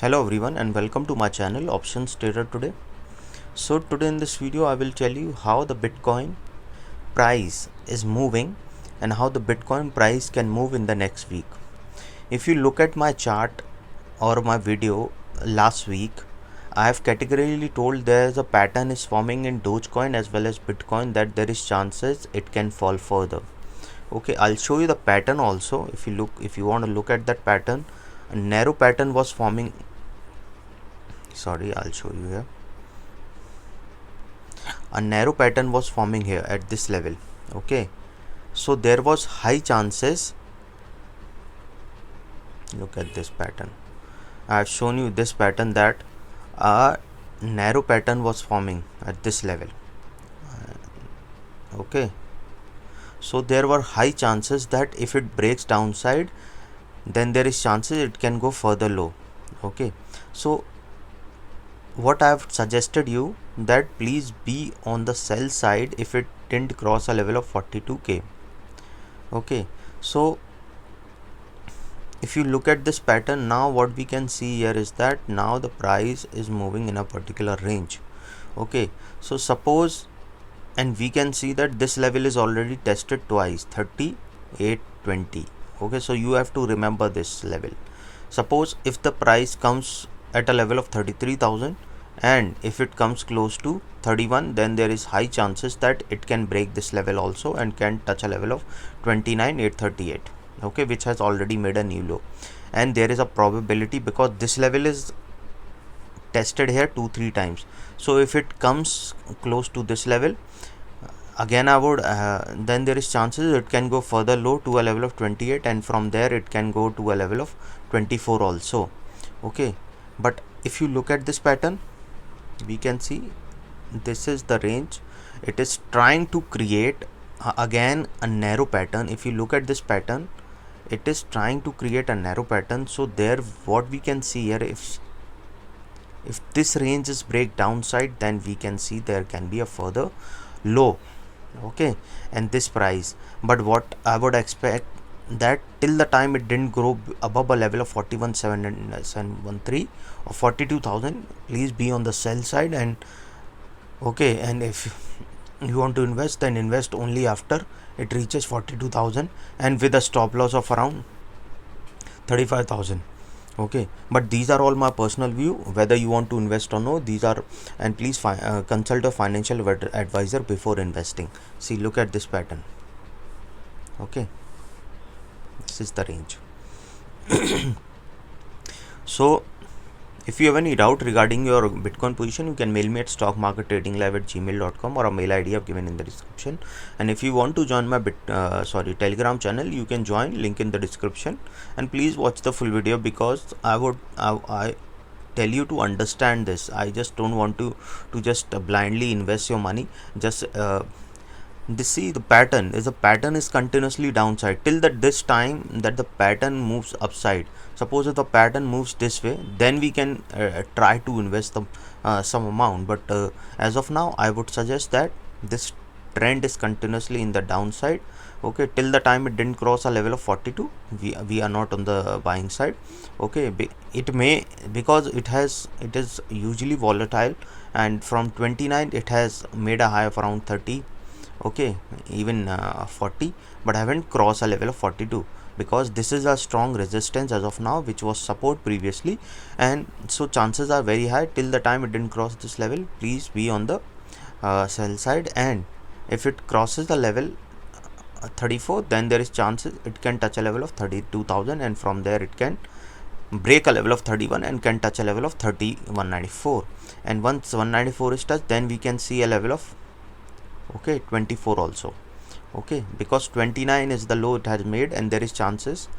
Hello everyone and welcome to my channel Options Trader today. So today in this video I will tell you how the Bitcoin price is moving and how the Bitcoin price can move in the next week. If you look at my chart or my video last week, I have categorically told there is a pattern is forming in Dogecoin as well as Bitcoin that there is chances it can fall further. Okay, I'll show you the pattern also. If you want to look at that pattern, a narrow pattern was forming. I'll show you here. A narrow pattern was forming here at this level. Okay, so there was high chances. Look at this pattern. I have shown you this pattern that a narrow pattern was forming at this level. Okay, so there were high chances that if it breaks downside, then there is chances it can go further low. Okay, so what I have suggested you that please be on the sell side if it didn't cross a level of 42k. Okay, so if you look at this pattern now, what we can see here is that now the price is moving in a particular range. Okay, so suppose, and we can see that this level is already tested twice, 3820. Okay, so you have to remember this level. Suppose if the price comes at a level of 33,000 and if it comes close to 31, then there is high chances that it can break this level also and can touch a level of 29,838. Okay, which has already made a new low, and there is a probability because this level is tested here 2-3 times. So if it comes close to this level again, I would then there is chances it can go further low to a level of 28, and from there it can go to a level of 24 also. Okay, but if you look at this pattern, we can see this is the range. It is trying to create again a narrow pattern. If you look at this pattern, it is trying to create a narrow pattern. So there, what we can see here, if this range is break downside, then we can see there can be a further low. Okay, and this price, but what I would expect that till the time it didn't grow above a level of 41,713 or 42,000, please be on the sell side. And okay, and if you want to invest, then invest only after it reaches 42,000 and with a stop loss of around 35,000. Okay, but these are all my personal view, whether you want to invest or no. These are, and please consult a financial advisor before investing. See, look at this pattern. Okay, this is the range. So if you have any doubt regarding your Bitcoin position, you can mail me at stockmarkettradinglive@gmail.com, or a mail ID I've given in the description. And if you want to join my Telegram channel, you can join, link in the description. And please watch the full video because I tell you to understand this. I just don't want to just blindly invest your money. Just see, the pattern is continuously downside till this time that the pattern moves upside. Suppose if the pattern moves this way, then we can try to invest some amount, but as of now I would suggest that this trend is continuously in the downside. Okay, till the time it didn't cross a level of 42, we are not on the buying side. Okay, it may, because it is usually volatile, and from 29 it has made a high of around 30. Okay, even 40, but haven't crossed a level of 42, because this is a strong resistance as of now, which was support previously, and so chances are very high till the time it didn't cross this level. Please be on the sell side, and if it crosses the level 34, then there is chances it can touch a level of 32,000, and from there it can break a level of 31 and can touch a level of 3194. And once 194 is touched, then we can see a level of 24 also. Okay, because 29 is the low it has made, and there is chances.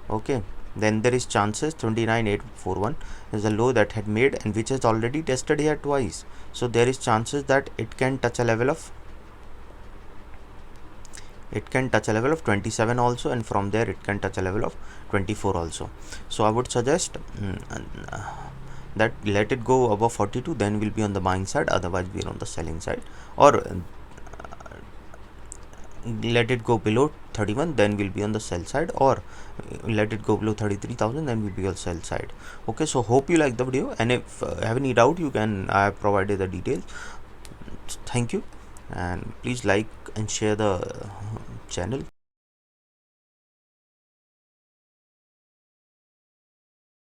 Okay, then there is chances 29,841 is the low that had made, and which has already tested here twice. So there is chances that it can touch a level of 27 also, and from there it can touch a level of 24 also. So I would suggest that let it go above 42, then we'll be on the buying side, otherwise we're on the selling side, or let it go below 31, then we'll be on the sell side, or let it go below 33,000, then we'll be on sell side. Okay, so hope you like the video, and if have any doubt, you can, I have provided the details. Thank you, and please like and share the channel.